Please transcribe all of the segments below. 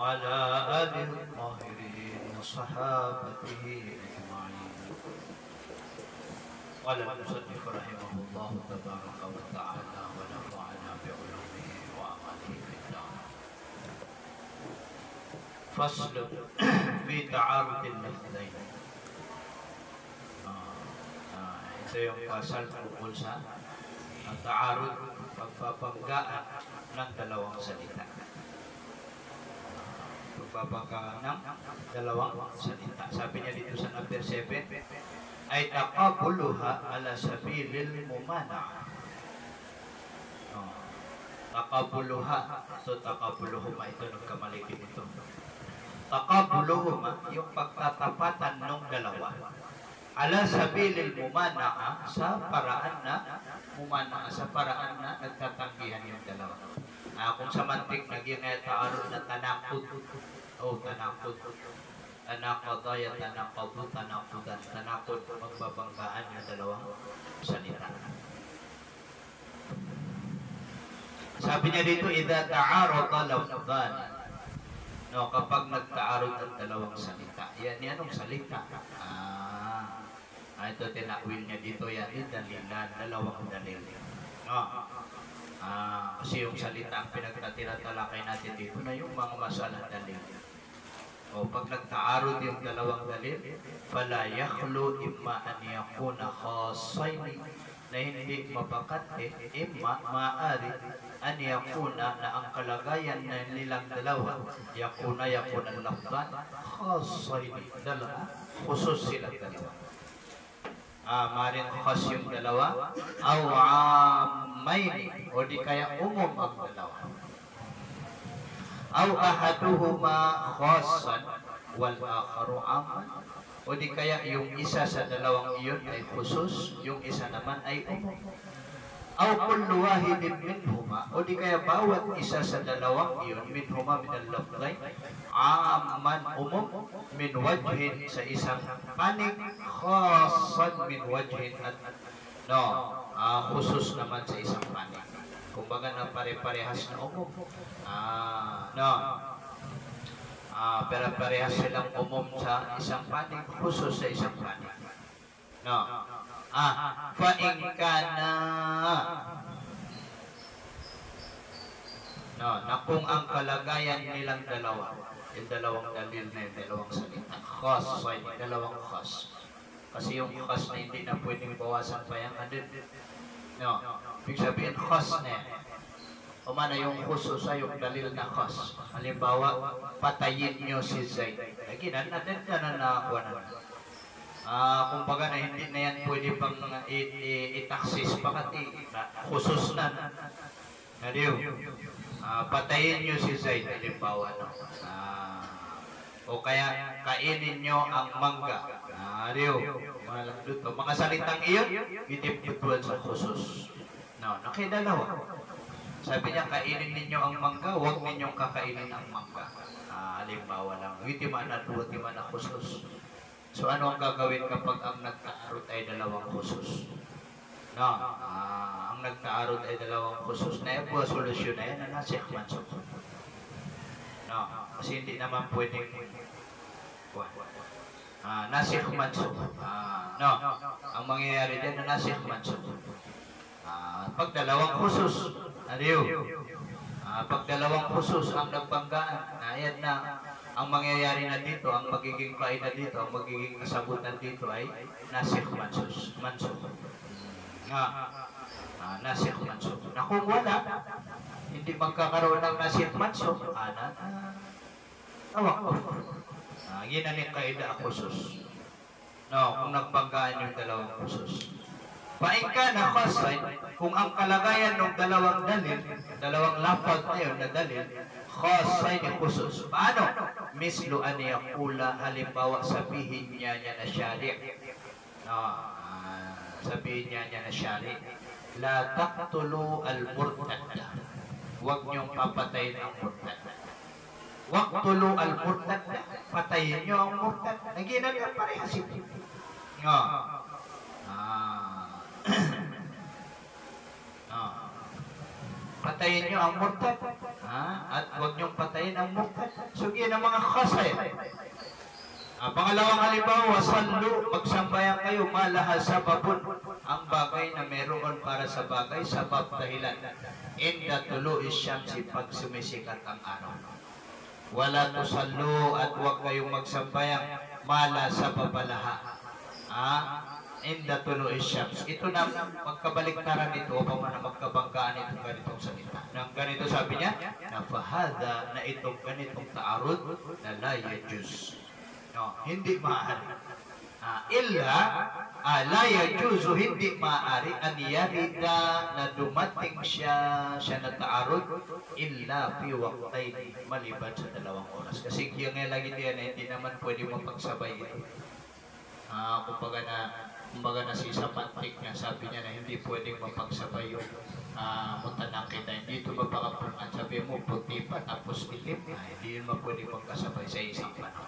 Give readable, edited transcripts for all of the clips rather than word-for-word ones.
وعلى آله الطاهرين وصحابته أجمعين. قال المصنف رحمه الله تبارك وتعالى ونفعنا بعلومه وعمله في الدار. فصل في تعارض اللفظين. Ito yung pasal tungkol sa ta'arud, pagpapanggaan ng dalawang salita. Pagpapanggaan ng dalawang salita. Sabi niya dito sa number 7, ay taqabuluha ala sabilil mumana. Taqabuluha. So taqabuluhuma, ito nagkamali din ito. Taqabuluhuma, yung pagtatapatan ng dalawa. Ala sabilil mumana, sa paraan na mumana, sa paraan na nagtatanggihan yung dalawa. Kung sa mantik naging ta'arud na tanakud. Tanakud. Tanakadaya, tanakadu, tanakudan. Tanakod, magbabanggaan yung dalawang salita. Sabi niya dito, idha ta'arada lafdhan. Kapag nagta'arud ang dalawang salita. Yan ang salita. Ito tinakwil niya dito, yan yung dalilan, dalawang dalil. Kasi yung salita ang pinagtatira-talakay natin dito na yung mga masalah dalil. Pag nagtaarod yung dalawang dalil, fala yakhlu imma an yakuna khassaini, na hindi mabakat imma maari an yakuna, na ang kalagayan na nilang dalawa yakuna lafdan khassaini, dalawa khusus silang dalawa. Maring khas yung dalawa, aw ammaini, o di kaya umum ang dalawa. Aw ahaduhuma khassan wal akharu amman, o di kaya yung isa sa dalawang iyon ay khusus, yung isa naman ay umum. Aw kullu wahidin minhuma, o di kaya bawat isa sa dalawang iyon, minhuma min al-lafdhain, amman umum, min wajhin sa isang panig, khassan min wajhin, at khusus naman sa isang panig. Kumbaga na pare-parehas na umum. Pero parehas silang umum sa isang panig, khusus sa isang panig. Fa in kana, na kung ang kalagayan nilang dalawa, yung dalawang dalil na yung dalawang salita, khas, dalawang khas. Kasi yung khas na hindi na pwedeng bawasan pa yung adil. Ibig sabihin khas na yan. Umana yung khusus ay yung dalil na khas. Halimbawa, patayin nyo si Zaid. Lagi na nakakuha na. Kumbaga na hindi na yan pwede pang itaksis pakati. Khusus na. Patayin nyo si Zaid. Halimbawa, o kaya kainin nyo ang mangga. Mga salitang iyon, itipituan sa khusus. Nakidalawa. Sabi niya, kainin ninyo ang mangga, huwag ninyong kakainin ang mangga. Halimbawa lang, itimana duwa, timana khusus. So ano ang gagawin kapag ang nagtaarot ay dalawang khusus? Ang nagtaarot ay dalawang khusus, na yung buwa solusyon na yan, na nasikh mansuk. Kasi hindi naman pwedeng nasikh mansuk. Ang mangyayari dyan na nasikh mansuk. Pag dalawang khusus, pag dalawang khusus ang nagbanggaan, ayan na ang mangyayari na dito, ang magiging kaida dito, ang magiging kasagutan dito ay nasikh mansuk. Nasikh mansuk. Na kung wala, hindi magkakaroon ng nasikh mansuk, tawakuf. Yan ang kaida khusus. Kung nagbanggaan yung dalawang khusus. Paingka na khassain, kung ang kalagayan ng dalawang dalil, dalawang lafaz na yun na dalil, khassain khusus. Paano? Mislu an yaqula, halimbawa sabihin niya na syari'. Sabihin niya na syari'. La taqtulu al-murtadda. Huwag niyong papatayin ang murtadda. Waqtulu al-murtadda. Patayin niyo ang murtadda. Naginan ka parehas ito. Patayin nyo ang murtad. At huwag nyong patayin ang murtad. So, yan ang mga khasay. Pangalawang halimbawa, sallu, magsambayan kayo, malaha sababun. Ang bagay na meron para sa bagay, sabab dahilan. Inda tulu'i syamsi, pag sumisikat ang araw. Wala tusallu, at huwag kayong magsambayan, mala sababalaha. Inda tulu'i syams. Ito na, magkabaliktaran nito, upang na magkabanggaan itong ganitong salita. Nang ganito sabi niya, na fahada, na itong ganitong ta'arud, na la yajuz. No, hindi maaari. Illa, la yajuzu, hindi maaari, an yarida na dumating siya na ta'arud, illa fi waqtayn, maliban sa 2 oras. Kasi yung lagi diyan, hindi naman pwede mapagsabay ito. Kumbaga na si Samantik niya, sabi niya na hindi pwedeng mapagsabay yung mutanang kita. Hindi ito mapakapungan. Sabi mo, puti pa, tapos itim. Hindi yun pwedeng magkasabay sa isang panahon.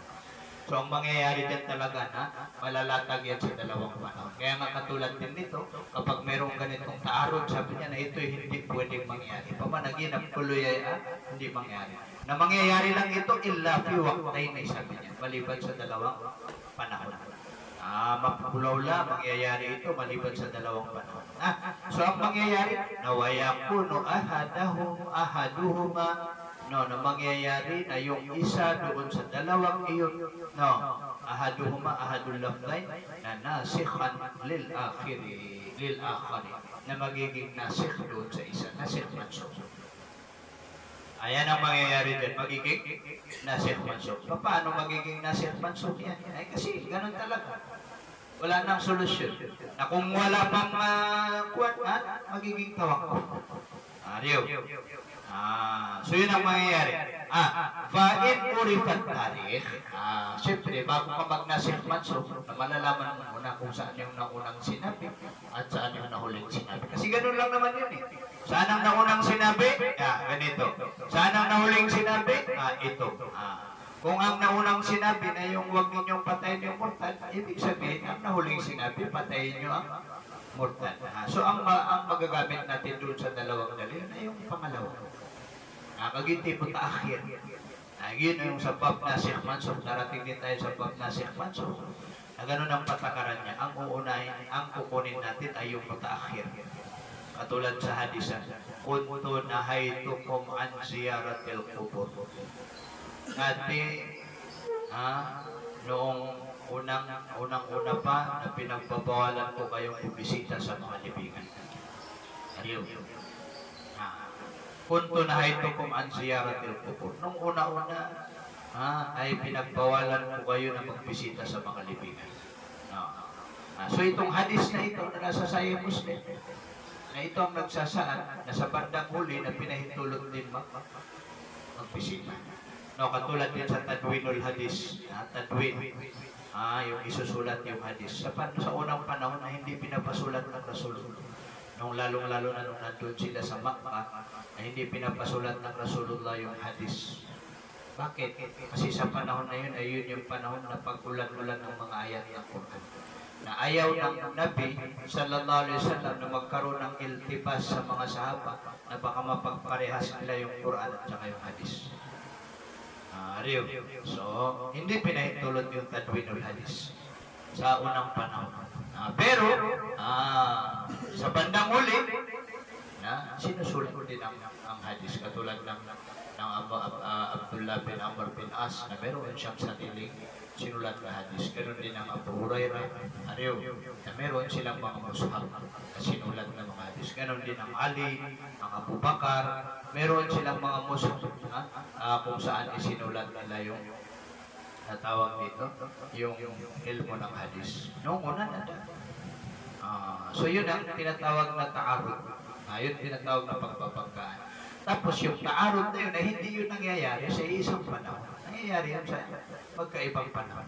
So, ang mangyayari dyan talaga na malalatag yan sa 2 panahon. Kaya nga katulad din nito, kapag mayroong ganitong ta'arud, sabi niya na ito hindi pwedeng mangyari. Pamanaginap tuloy ay hindi mangyari. Na mangyayari lang ito, illa fi waqtayn, sabi niya, maliban sa 2 panahon. Mapulaw lang, mangyayari ito maliban sa 2 panahon. So, ang mangyayari, nawayakuno ahaduhuma, na mangyayari na yung isa doon sa 2 iyon, ahaduhuma, ahadul lafdain, na nasikhan lil akhiri, na magiging nasikh doon sa isa, nasikh mansukh. Ayan ang mangyayari din, magiging nasikh mansukh. Paano magiging nasikh mansukh yan? Ay kasi ganun talaga. Wala nang solusyon. Na kung wala pang magiging tawakkuf. So yun ang mangyayari. Fa'in urifat tarikh. Siyempre, bago ka mag-nasikh mansukh, malalaman mo muna kung saan yung naunang sinabi at saan yung nahuling sinabi. Kasi ganun lang naman yun eh. Saan ang naunang sinabi? Ganito. Saan ang nahuling sinabi? Ito. Kung ang naunang sinabi na yung huwag ninyong patayin yung murtad, ibig sabihin, ang nahuling sinabi, patayin nyo ang murtad. So ang magagamit natin doon sa 2 dalil na yung pangalawa. Kaginti po ta'akhir. Yun yung sa bab nasikh mansukh. Darating din tayo sa bab nasikh mansukh. Ganun ang patakaran niya. Ang uunahin, ang kukunin natin ay yung ta'akhir. Katulad sa hadisan, kuntu nahaytukum an ziyaratil qubur. Dati, noong unang-una pa na pinagbabawalan ko kayong bumisita sa mga libingan. Kuntu nahaytukum an ziyaratil qubur. Nung una-una, ay pinagbawalan ko kayo na magbisita sa mga libingan. So itong hadis na ito na nasa Sahih Muslim, na ito ang nagsasaad na sa bandang huli na pinahintulot din magbisita. Katulad din sa Tadwinul Hadis, Tadwin, yung isusulat yung hadis. Sa unang panahon na hindi pinapasulat ng Rasulullah. Nung lalong-lalo na nung nandun sila sa Makkah, na hindi pinapasulat ng Rasulullah yung hadis. Bakit? Kasi sa panahon na yun, ay yun yung panahon na pag-ulan-ulan ng mga ayat ng Quran. Na ayaw ng Nabi sallallahu alaihi wasallam na magkaroon ng iltibas sa mga sahaba na baka mapagparehas nila yung Quran at saka yung hadis. So, hindi pinahintulot yung Tadwinul Hadis sa unang panahon. Pero, sa bandang huli, sinusulat din ang hadis. Katulad ng Abdullah bin Amr bin As na meron siyang sariling sinulat na hadis. Ganun din ang Abu Hurairah, na meron silang mga mushaf na sinulat na mga hadis. Ganun din ang Ali, ang Abu Bakar, meron silang mga mushaf kung saan isinulat nila yung natawag dito, yung ilmo ng hadis. Noong una na so yun ang tinatawag na ta'arud. Yun tinatawag na pagbabanggaan. Tapos yung ta'arud na yun, na hindi yun nangyayari sa isang panahon. Nangyayari yun sa magkaibang panahon.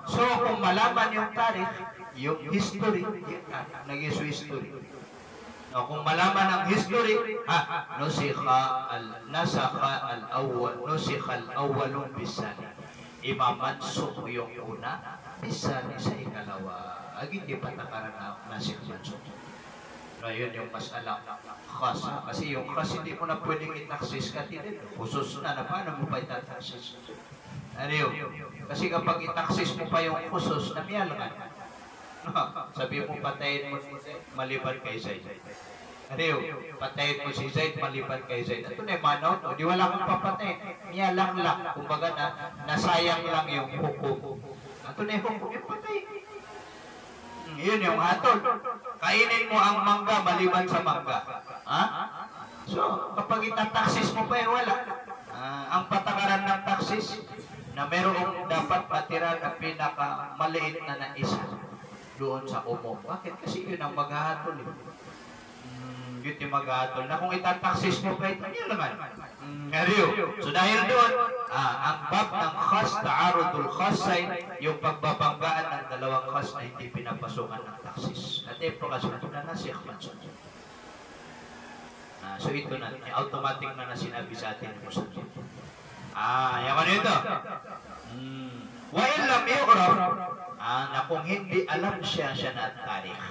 So kung malaman yung tarikh, yung history, nag-iso history. Kung malaman ang history, nasakha al-awwalong bisani. Imamansukh yung una, bisani sa ikalawa. Hindi patakaran na nasikh mansukh. Ngayon yung masala khas. Kasi yung khas hindi mo na pwedeng itaksis ka din. Khusus na paano mo pa itaksis? Ano yun? Kasi kapag itaksis mo pa yung khusus, namiyal ka. Sabi mo patayin mo si Zaid, maliban kay Zaid. Ano yun? Patayin mo si Zaid, maliban kay Zaid. Ito na yung manaw. Di wala kang papatayin. Miyalang lang. Kumbaga nasayang lang yung hukum. Ito na yung hukum. Yung patayin. Yun yung hatol. Kainin mo ang mangga maliban sa mangga. Ha? So, kapag itataksis mo pa, wala. Ang patakaran ng taksis na merong dapat matira na pinakamaliit na isa doon sa umom. Bakit? Kasi yun ang maghahatol. Yun yung maghahatol. Na kung itataksis mo pa ito, yun naman. So dahil doon, ang bab ng khas, ta'arudul khasay, yung pagbabanggaan ng dalawang khas na hindi pinapasukan ng taksis. At ito kasunod na nasiyah mansun. So ito na, automatic na sinabi sa atin yung musulman. Yung ano ito? Wa illam yu'raf, na kung hindi alam siya na tarikh.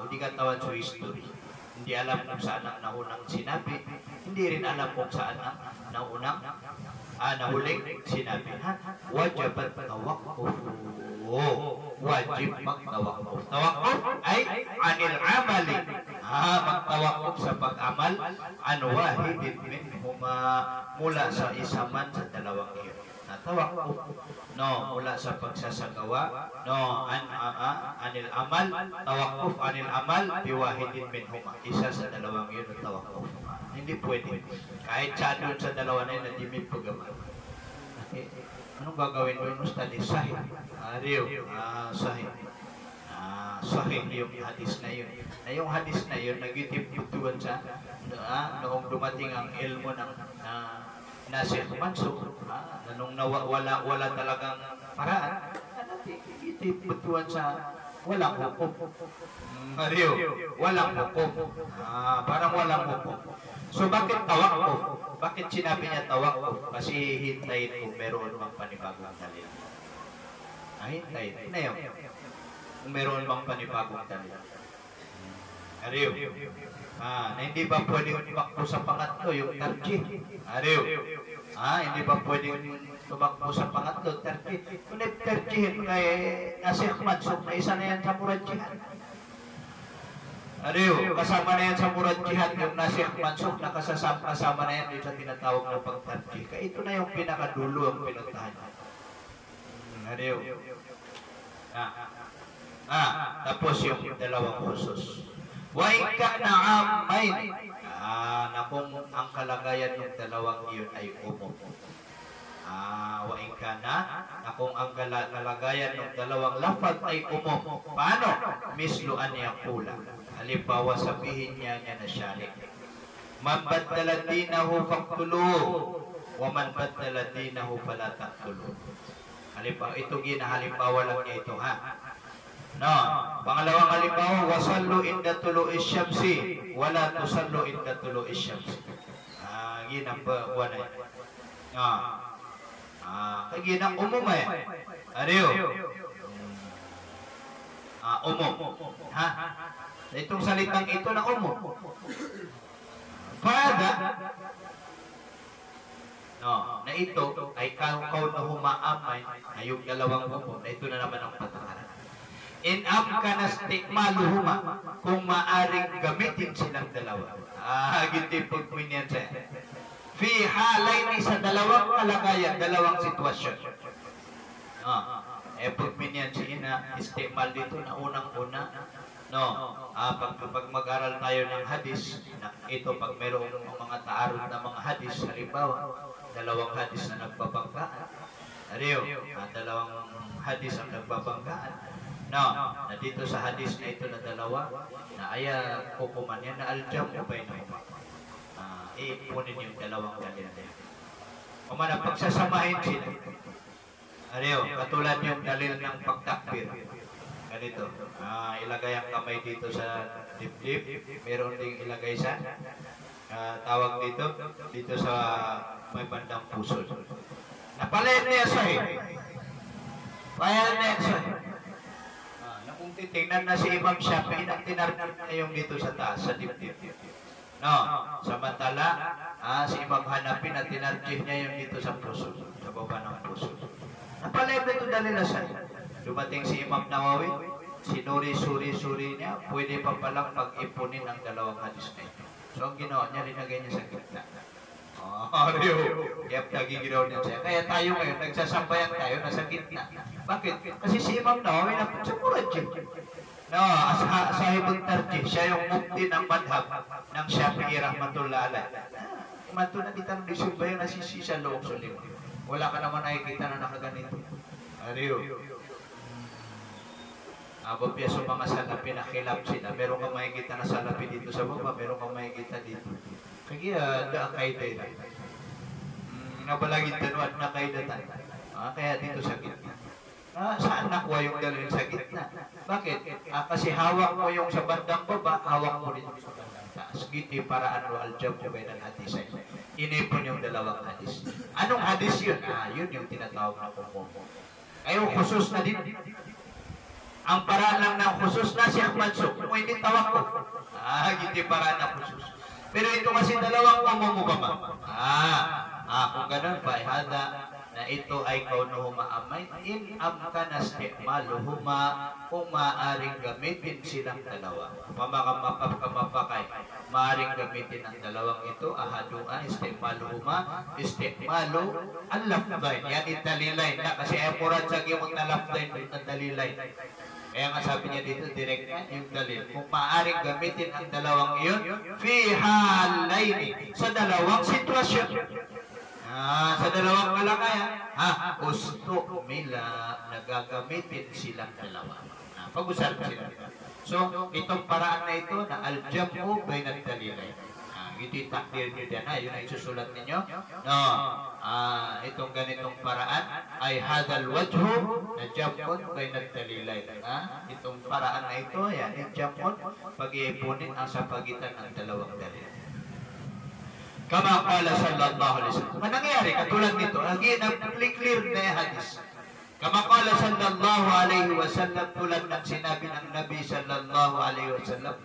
Hindi ka tawad sa history. Hindi alam kung saan ang naunang sinabi. Hindi rin alam kung saan ang nahuling sinabi. Wajabat tawakkuf. Wajib magtawakkuf. Tawakkuf ay anil amali. Magtawakkuf sa pag-amal. An wahidin minhuma, mula sa isa man sa dalawang iyon. Tawakkuf mula sa pagsasagawa, anil amal, tawakkuf anil amal biwahidin minhuma, isa sa dalawang yun ang tawakkuf. Hindi pwede kahit sa doon sa dalawa na yun na di may paggawa. Anong gagawin mo yung study? Sahih. Sahih. Sahih yung hadis na yun. Na yung hadis na yun nagitip-tutuan sa noong dumating ang ilmo ng nasiyah mansukh, nung wala talagang paraan, itip-tutuan sa walang hukum. Walang hukum. Parang walang hukum. So bakit tawakkuf? Bakit sinabi niya tawakkuf? Kasi hintayin kung meron bang panibagong dalil. Hintayin. Ano yun? Kung meron bang panibagong dalil. Na hindi ba pwedeng tumakbo sa pangatlo yung tarjih? Hindi ba pwedeng tumakbo sa pangatlo, tarjih? Kung tarjihin kay nasiyah mansukh, na isa na yan sa murajjihan. Kasama na yan sa murajjihan yung nasiyah mansukh, na kasama na yan yung sa tinatawag na pagtarjih. Kaya ito na yung pinakadulo ang pinuntahan. Tapos yung dalawang khusus. Wa in kana amain, na kung ang kalagayan ng dalawang iyon ay umum. Wa in kana, na kung ang kalagayan ng dalawang lafaz ay umum. Paano? Mislu an yaqula. Halimbawa sabihin niya na syarik. Man baddala dinahu faqtuluhu wa man baddala dinahu fala taqtuluhu. Halimbawa, ito halimbawa lang niya ito, pangalawang halimbawa, wasallu inda tulu'is syamsi wala tusallu inda tulu'is syamsi. Ginang buwan na yan. Ginang umum eh. Umum. Itong salitang ito na umum. Fada, na ito ay kaunahu maamay, na yung dalawang umum, na ito na naman ang patakaran. In amkana istikmaluhuma, kung maaring gamitin silang dalawa. Hindi pagpinyan siya. Fi halaini, sa dalawang kalagayan, dalawang sitwasyon. Pagpinyan siya istikmal dito na unang-una. Pag mag-aral tayo ng hadis, ito pag mayroong mga taarud na mga hadis, halimbawa, dalawang hadis na nagbabanggaan. Dalawang hadis ang nagbabanggaan. Na dito sa hadis na ito na dalawa, na hukuman yan na al-jam'u bainahuma. Ipunin yung dalawang dalil. Umana, pagsasamahin sila. Katulad yung dalil ng pagtakbir. Ganito. Ilagay ang kamay dito sa dibdib. Meron ding ilagay sa tawag dito sa may bandang puso. Napalayan niya sa'yo. Payan niya sa'yo. titingnan na si Imam Shafi'i na tinarget na yung dito sa taas, sa dibdib. No, samantala, si Imam Hanafi na tinarget niya yung dito sa puso, sa baba ng puso. Napalay ito dalilasan. Dumating si Imam Nawawi, sinuri-suri-suri niya, pwede pa palang pag-ipunin ang dalawang hadis na ito. So ang ginawa niya, linagay niya sa gitna. Kaya nagiginaw niya siya. Kaya tayo ngayon, nagsasambayan tayo, nasa gitna. Bakit? Kasi si Imam Nawawi na sa Murajjih. No, sahibul tarjih, siya yung mukti ng madhab ng Shafi'i rahmatullah alayh. Mato na kita ng disubay yung nasisi sa loob sa lima. Wala ka naman nakikita na nakaganito. Ariyo. Abapya sa mga salapi na kilap sila. Meron kang makikita na salapi dito sa baba, meron kang makikita dito. Kaya da kaida ito. Nabalagin tanwad na kaida tayo. Kaya dito sa gitna. Saan nakuha yung dalil sa gitna? Bakit? Kasi hawak mo yung sa bandang baba, hawak mo rin sa bandang taas. Giti para ano aljab ko ba ng hadis ay. Inipon yung dalawang hadis. Anong hadis yun? Yun yung tinatawag na kumpong. Kayo khusus na din. Ang paraan lang ng khusus na si Ahmad Suk. Kung hindi tawag ko. Giti para na khusus. Pero ito kasi dalawang pamumubaba. Kung ganun pa, hada na ito ay kaunuhuma amay, in amka na stikmaluhuma, kung maaaring gamitin silang dalawa. Pamakamapakay, maaaring gamitin ang dalawang ito, ahadungan, istikmaluhuma, istikmalu, ang lafdain. Yan italilain na, kasi ay murad sa gimong na lafdain, ang dalilain. Kaya nga sabi niya dito, direct na yung dalil. Kung maaaring gamitin ang dalawang iyon, fi halayni, sa dalawang sitwasyon. Sa dalawang kalagayan, usto mila, nagagamitin silang dalawa. Pag-usapan sila. So, itong paraan na ito, na al-jam'u bainad dalilay. Ito yung takdir nyo dyan, yun ay susulat ninyo. No, itong ganitong paraan ay hadal wajhu na jam'un bainad dalilay. Itong paraan na ito, yan, yung jam'un, pag-iipunin ang sa pagitan ng dalawang dalil. Kama qala sallallahu alaihi wasallam. Nangyari katulad nito, again, clear na yung hadis. Kama qala sallallahu alaihi wasallam, tulad ng sinabi ng Nabi sallallahu alaihi wasallam,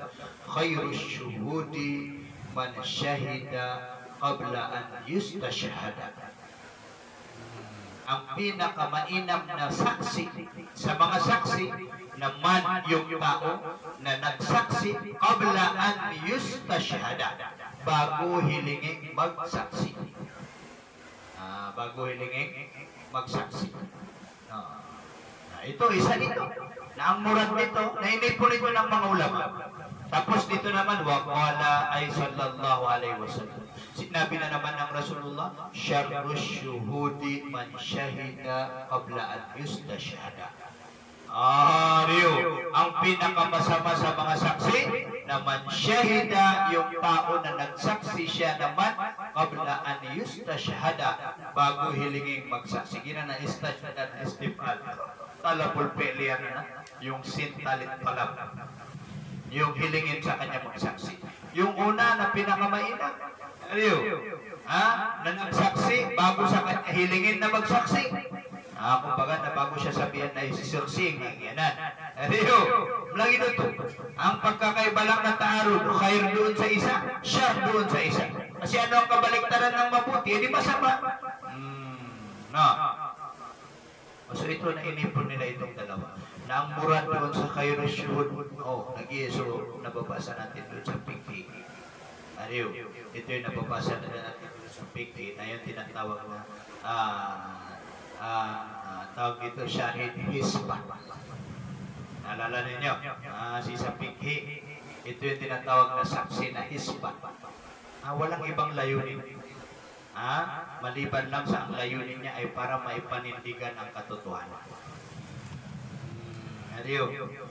khairus syuhudi man syahida qabla an yustashhada. Ang pinakamainam na saksi sa mga saksi naman yung tao na nagsaksi qabla an yustashhada, bago hilingin magsaksi. Bago hilingin magsaksi. Ito, isa dito. Na ang murad nito, na inipon ito ng mga ulama. Tapos dito naman, waqala ay sallallahu alaihi wasallam. Sinabi na naman ng Rasulullah, syarrus syuhudi man syahida qabla an yustashhada. Ang pinakamasama sa mga saksi naman syahida, yung tao na nagsaksi siya naman qabla an yustashhada, bago hilingin magsaksi. Gina na istashhada na istifal. Talabul pelian na, yung sintalit talab. Yung hilingin sa kanya magsaksi. Yung una na pinakamainam, na nagsaksi bago sa kanya hilingin na magsaksi. Kumbaga na bago siya sabihan na isisursing, yanan. Lagi dito, ang pagkakaiba lang na taarud, khair doon sa isa, syar doon sa isa. Kasi ano ang kabaliktaran ng mabuti, hindi masama. So ito na inipon nila itong dalawa. Na ang murad doon sa khairus syuhud, nag-iiso, nababasa natin doon sa fikhi. Ito yung nababasa na natin doon sa fikhi, na yung tinatawag na tawag dito syahid hisbah. Naalala ninyo, sa fikhi, ito yung tinatawag na saksi na hisbah. Walang ibang layunin. Maliban lang sa ang layunin niya ay para maipanindigan ang katotohanan.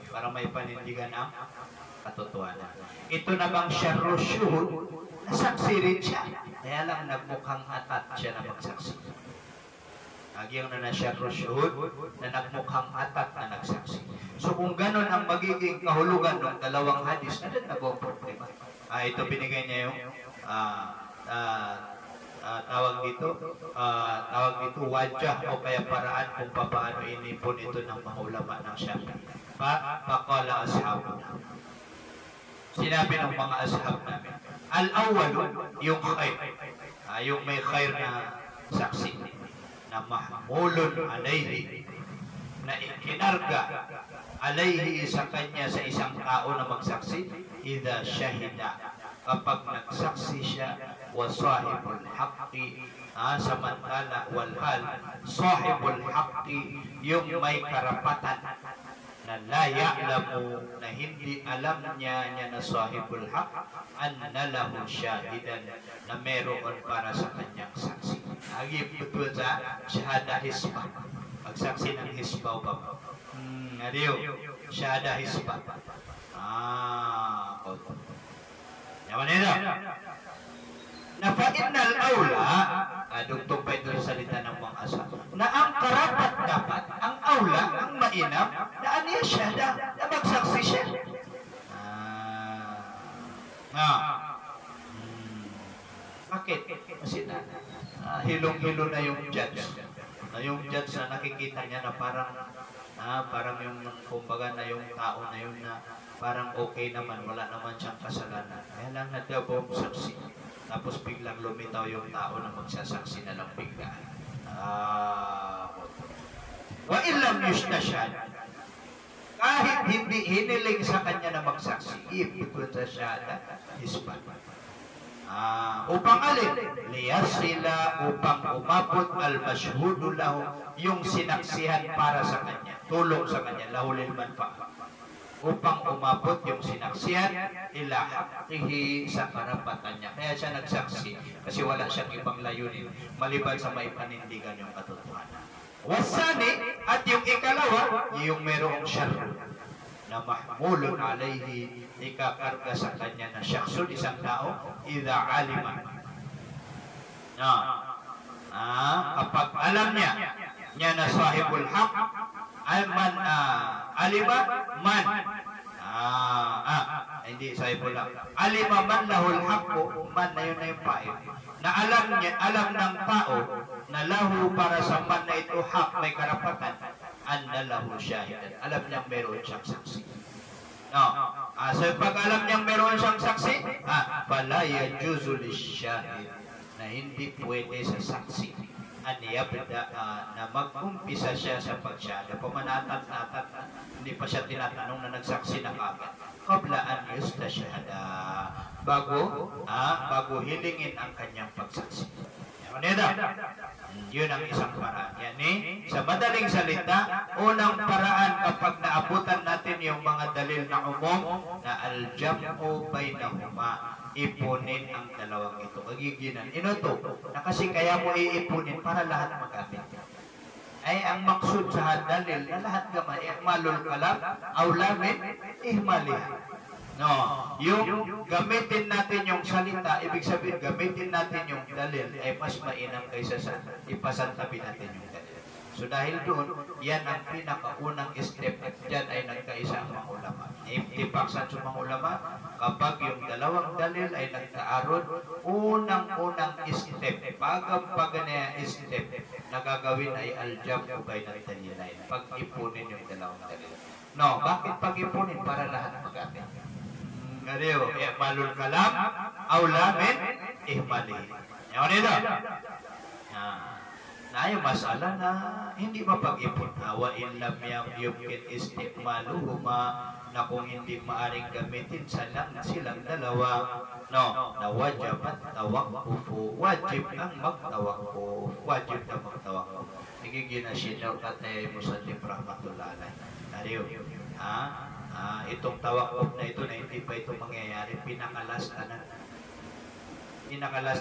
Para maipanindigan ang katotohanan. Ito namang syarrus syuhud, nasaksi rin siya. Kaya lang nagmukhang atat siya na magsaksi. Yung na syarrus syuhud, na nagmukhang atat na nagsaksi. So kung ganon ang magiging kahulugan ng dalawang hadis, nag-problema. Ito binigay niya yung tawag dito wajah o kaya paraan kung paano inipon ito ng mga ulama ng Shafi'i. Faqala ashabuna. Sinabi ng mga ashab namin, al-awwalu, yung khair, yung may khair na saksi, na mahmulun alayhi, na ikinarga alayhi sa kanya sa isang tao na magsaksi, idha syahida, kapag nagsaksi siya, wa sahibul haqqi, samantala walhal sahibul haqqi, yung may karapatan, na la ya'lamu, na hindi alam niya na sahibul haq, anna lahu syahidan, na meron para sa kanyang saksi. Agib betul sa syahada hisbah, magsaksi ng hisbah ba? Adiyo, syahada hisbah. Yaman nila. Na fa'innal awla, dugtong pa ito sa salita ng mga asa, na ang karapat dapat, ang awla, ang mainam, na aniya syahada, na magsaksi siya. Bakit? Kasi hilong-hilo na yung judge. Na yung judge na nakikita niya na parang yung kumbaga na yung tao na yun na parang okay naman, wala naman siyang kasalanan. Kaya lang nagdabong saksi. Tapos biglang lumitaw yung tao na magsasaksi na lang biglaan. Wa illam yustashhad, kahit hindi hiniling sa kanya na magsaksi, ibigod sa syahada hisbah. Upang alin? Liyasila, upang umabot al-mashhudu lahu, yung sinaksihan para sa kanya, tulong sa kanya, lahulil manfa, upang umabot yung sinaksihan ila haqqihi, sa karapatan niya. Kaya siya nagsaksi kasi wala siyang ibang layunin maliban sa maipanindigan yung katotohanan. Wasani, at yung ikalawa, yung merong syarru, na mahmulun alayhi, ikakarga sa kanya na syakhsun, isang tao, idha alima, kapag alam niya na sahibul haq, man alima man, hindi sahibul haq, alima man lahul haqqu, man na yun na yung paib, na alam ng tao na lahu para sa man na ito haq, may karapatan, anna lahu syahidan, alam niyang meron siyang saksi. So pag alam niyang meron siyang saksi, fala yajuzu lisyahid, na hindi pwede sa saksi an yabda, na mag-umpisa siya sa pagsyahada, pamanatat-natat, hindi pa siya tinatanong na nagsaksi na kagad, qabla an yustashhada, bago hilingin ang kanyang pagsaksi. Yun ang isang paraan. Yan sa madaling salita, unang paraan kapag naabutan natin yung mga dalil na umum, na al-jam'u bainahuma, ipunin ang dalawang ito. Kagiginan. Ito, na kasi kaya mo iipunin para lahat magamit. Ay ang maksud sa dalil na lahat gamay, ihmalul kalam, awlamin, ihmalihan. Yung gamitin natin yung salita, ibig sabihin gamitin natin yung dalil ay mas mainam kaysa sa ipasantabi natin yung dalil. So dahil doon, yan ang pinakaunang step, dyan ay nagkaisa ang mga ulama. Ipaksan sa mga ulama, kapag yung dalawang dalil ay nagkaarod, unang-unang step, pagpaganaya step, na gagawin ay al-jam'u bainal dalilain, pag-ipunin yung dalawang dalil. Bakit pag-ipunin? Para lahat magamit. Ngariyo, ihmalul kalam, awlamin, ihmalihin. Yan nito. Na yung masala na hindi mapag-ipon. Wa in lam yumkin istikmaluhuma, na kung hindi maaring gamitin silang dalawa, na wajabat tawakkufu, wajib ang magtawakkuf, wajib na magtawakkuf. Nagiging na siya katay musallib rahmatullah alayh. Ngariyo, itong tawakkuf na ito na hindi pa ito mangyayari, pinakalas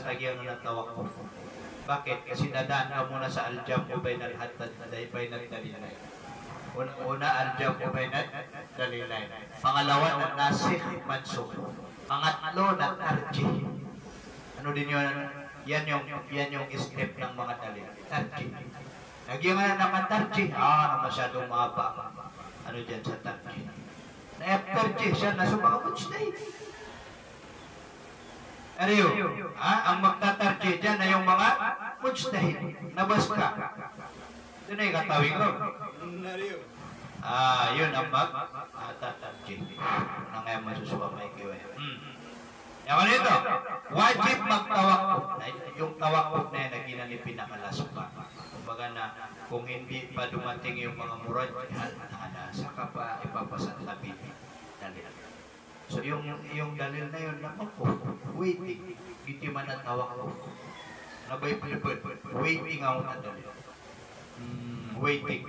nagyan na tawakkuf. Bakit? Kasi dadaan ka muna sa al-jam'u bainal dalilain. Una al-jam'u bainal dalilain. Pangalawa na nasikh mansukh. Pangatlo na tarjih. Ano din yun? Yan yung step ng mga dalil. Tarjih. Nagyan nga naman tarjih. Masyadong mahaba. Ano dyan sa tarjih? Na-tarjih siya na sumakamutsday. Ariyo, ang magtatarjih dyan na yung mga mujtahid, nabas ka. Ito na yung katawin ko. Yun ang mag-tatabjid. Nang ngayon masusuwa may kiwa. Yan nito, wajib magtawakuf. Yung tawakuf na yan na ginani pinakalaspa. Kumbaga na kung hindi pa dumating yung mga murad, saka pa ipapasantabi. Dalil. So yung dalil na yun, waiting. Iti man ang tawakuf. Nabay waiting ako na dalil. Waiting.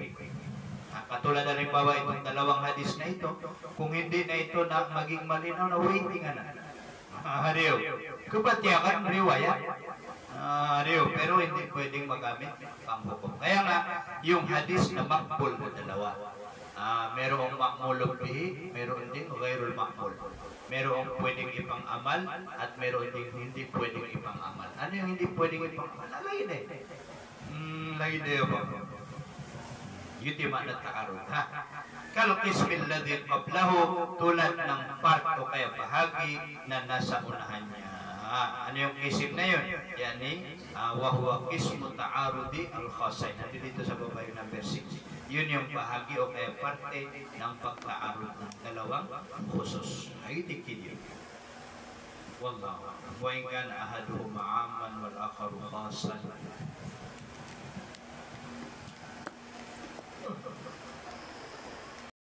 Katulad na rin bawa itong dalawang hadis na ito, kung hindi na ito na maging malinaw na waiting na. Hariyo. Kubatiyakan, riwayat. Hariyo. Pero hindi pwedeng magamit pang hukom. Kaya nga, yung hadis na makbul na dalawa. Merong makmulog bihi, meron din gairul makmul. Merong pwedeng ipang-amal at meron din hindi pwedeng ipang-amal. Ano yung hindi pwedeng ipang-amal? Lagi na eh. Lagi na yun. Yun di man nagkakarun. Kalkismil ladin qablahu, tulad ng part o kaya bahagi na nasa unahan niya. Ano yung kisim na yun? Yani, wahuwa kismu ta'arudi al-khasay. Nandito dito sa baba yung number 6. Yun yung bahagi o kaya parte ng pagkaarod ng dalawang khusus. Ay, dikid yun. Wallahu. Wa in kana ahaduhuma 'amman wal akharu khassan.